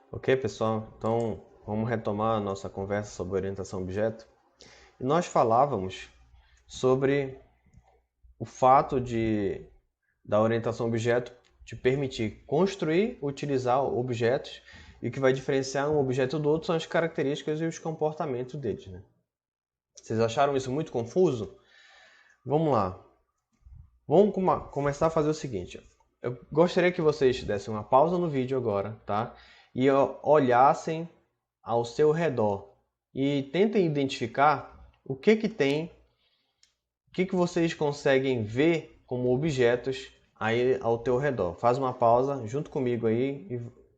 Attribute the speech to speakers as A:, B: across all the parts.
A: Ok, pessoal? Então, vamos retomar a nossa conversa sobre orientação a objeto. E nós falávamos sobre o fato da orientação a objeto te permitir construir, utilizar objetos, e o que vai diferenciar um objeto do outro são as características e os comportamentos deles, né? Vocês acharam isso muito confuso? Vamos lá. Vamos começar a fazer o seguinte. Eu gostaria que vocês dessem uma pausa no vídeo agora, tá? E olhassem ao seu redor e tentem identificar o que tem, o que vocês conseguem ver como objetos aí ao teu redor. Faz uma pausa junto comigo aí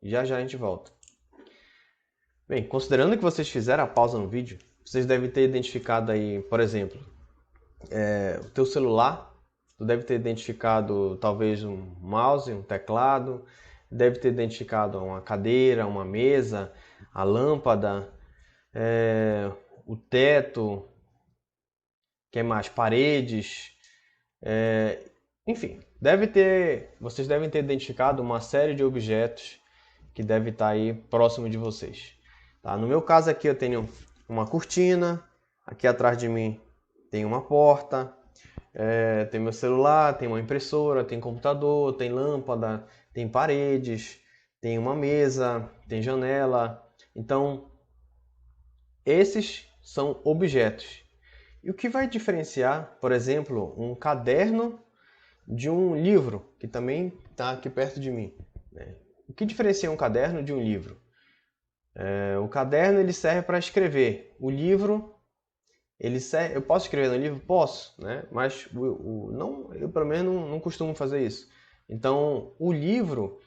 A: e já já a gente volta. Bem, considerando que vocês fizeram a pausa no vídeo, vocês devem ter identificado aí, por exemplo, o teu celular. Tu deve ter identificado talvez um mouse, um teclado, deve ter identificado uma cadeira, uma mesa, a lâmpada, o teto, que mais? Paredes, enfim, vocês devem ter identificado uma série de objetos que deve estar aí próximo de vocês. Tá? No meu caso aqui eu tenho uma cortina, aqui atrás de mim tem uma porta, tem meu celular, tem uma impressora, tem computador, tem lâmpada, tem paredes, tem uma mesa, tem janela. Então, esses são objetos. E o que vai diferenciar, por exemplo, um caderno de um livro, que também está aqui perto de mim, né? O que diferencia um caderno de um livro? O caderno ele serve para escrever. O livro eu posso escrever no livro? Posso, né? Mas não, eu pelo menos não costumo fazer isso. Então, o livro,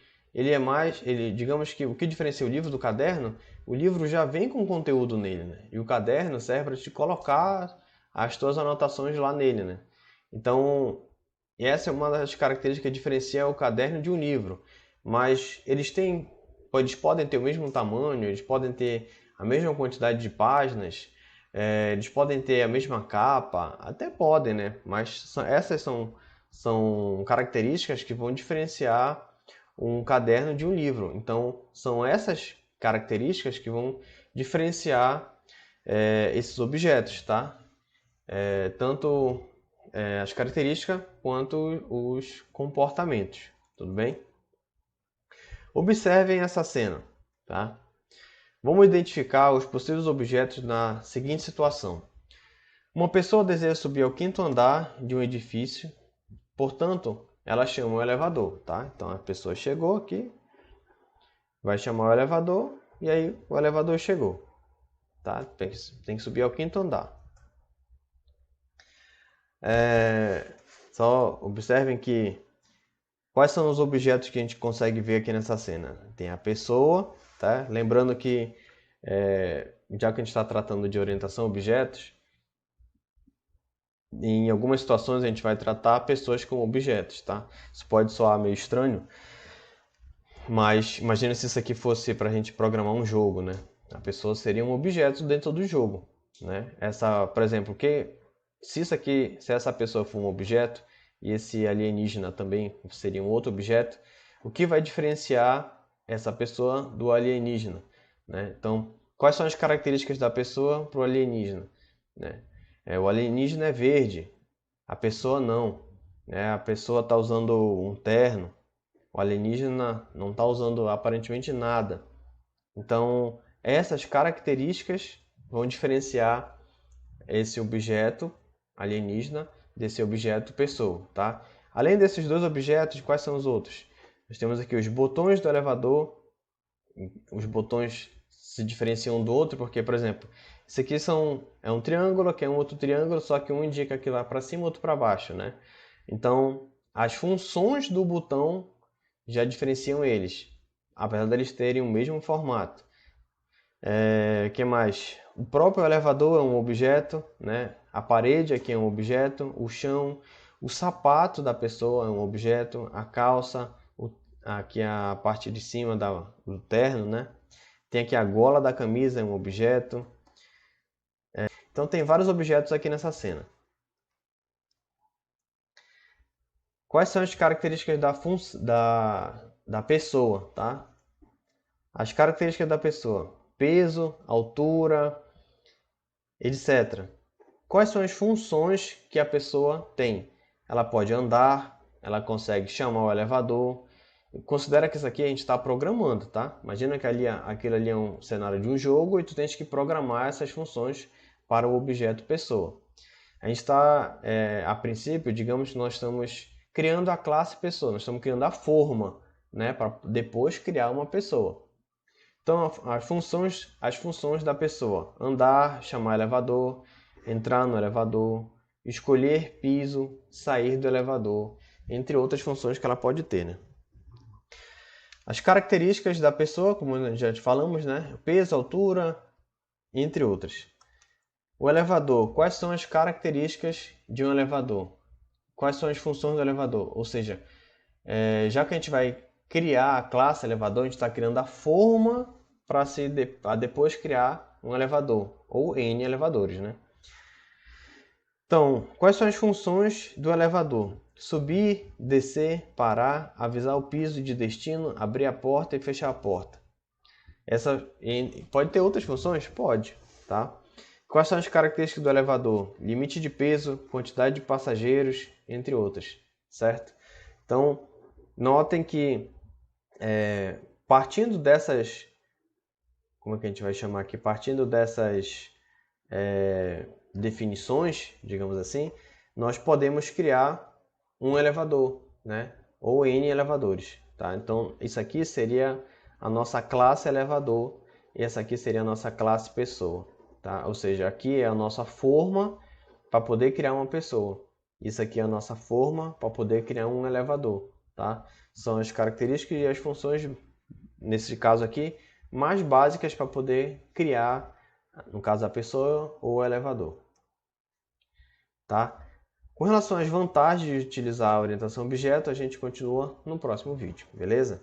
A: digamos que o que diferencia o livro do caderno, o livro já vem com conteúdo nele, né? E o caderno serve para te colocar as tuas anotações lá nele, né? Então, essa é uma das características que diferencia o caderno de um livro. Mas eles podem ter o mesmo tamanho, eles podem ter a mesma quantidade de páginas, eles podem ter a mesma capa, até podem, né? Mas essas são características que vão diferenciar um caderno de um livro. Então, são essas características que vão diferenciar esses objetos, tá? Tanto as características quanto os comportamentos, tudo bem? Observem essa cena, tá? Vamos identificar os possíveis objetos na seguinte situação. Uma pessoa deseja subir ao quinto andar de um edifício, portanto, ela chama o elevador, tá? Então a pessoa chegou aqui, vai chamar o elevador e aí o elevador chegou, tá? Tem que subir ao quinto andar. Só observem que quais são os objetos que a gente consegue ver aqui nessa cena. Tem a pessoa, tá? Lembrando que já que a gente está tratando de orientação a objetos, em algumas situações a gente vai tratar pessoas como objetos, tá? Isso pode soar meio estranho, mas imagina se isso aqui fosse para a gente programar um jogo, né? A pessoa seria um objeto dentro do jogo, né? Por exemplo, se essa pessoa for um objeto e esse alienígena também seria um outro objeto, o que vai diferenciar essa pessoa do alienígena, né? Então, quais são as características da pessoa para o alienígena, né? O alienígena é verde, a pessoa não, né? A pessoa está usando um terno, o alienígena não está usando aparentemente nada. Então, essas características vão diferenciar esse objeto alienígena desse objeto pessoa, tá? Além desses dois objetos, quais são os outros? Nós temos aqui os botões do elevador. Os botões se diferenciam um do outro porque, por exemplo, esse aqui é um triângulo, aqui é um outro triângulo, só que um indica aqui lá para cima, outro para baixo, né? Então, as funções do botão já diferenciam eles, apesar deles terem o mesmo formato. Que mais? O próprio elevador é um objeto, né? A parede aqui é um objeto, o chão, o sapato da pessoa é um objeto, a calça, aqui a parte de cima do terno, né? Tem aqui a gola da camisa, é um objeto. Então tem vários objetos aqui nessa cena. Quais são as características da pessoa, tá? As características da pessoa: peso, altura, etc. Quais são as funções que a pessoa tem? Ela pode andar, ela consegue chamar o elevador. Considera que isso aqui a gente está programando, tá? Imagina que aquilo ali é um cenário de um jogo e tu tens que programar essas funções para o objeto pessoa. A gente está, a princípio, digamos que nós estamos criando a classe pessoa, nós estamos criando a forma, né, para depois criar uma pessoa. Então, as funções da pessoa: andar, chamar elevador, entrar no elevador, escolher piso, sair do elevador, entre outras funções que ela pode ter, né? As características da pessoa, como já falamos, né? Peso, altura, entre outras. O elevador: quais são as características de um elevador? Quais são as funções do elevador? Ou seja, já que a gente vai criar a classe elevador, a gente está criando a forma para depois criar um elevador, ou N elevadores, né? Então, quais são as funções do elevador? Subir, descer, parar, avisar o piso de destino, abrir a porta e fechar a porta. Pode ter outras funções? Pode, tá? Quais são as características do elevador? Limite de peso, quantidade de passageiros, entre outras, certo? Então, notem que partindo dessas, como é que a gente vai chamar aqui? Partindo dessas definições, digamos assim, nós podemos criar um elevador, né? Ou N elevadores, tá? Então, isso aqui seria a nossa classe elevador e essa aqui seria a nossa classe pessoa, tá? Ou seja, aqui é a nossa forma para poder criar uma pessoa. Isso aqui é a nossa forma para poder criar um elevador, tá? São as características e as funções, nesse caso aqui, mais básicas para poder criar, no caso, a pessoa ou o elevador, tá? Com relação às vantagens de utilizar a orientação objeto, a gente continua no próximo vídeo, beleza?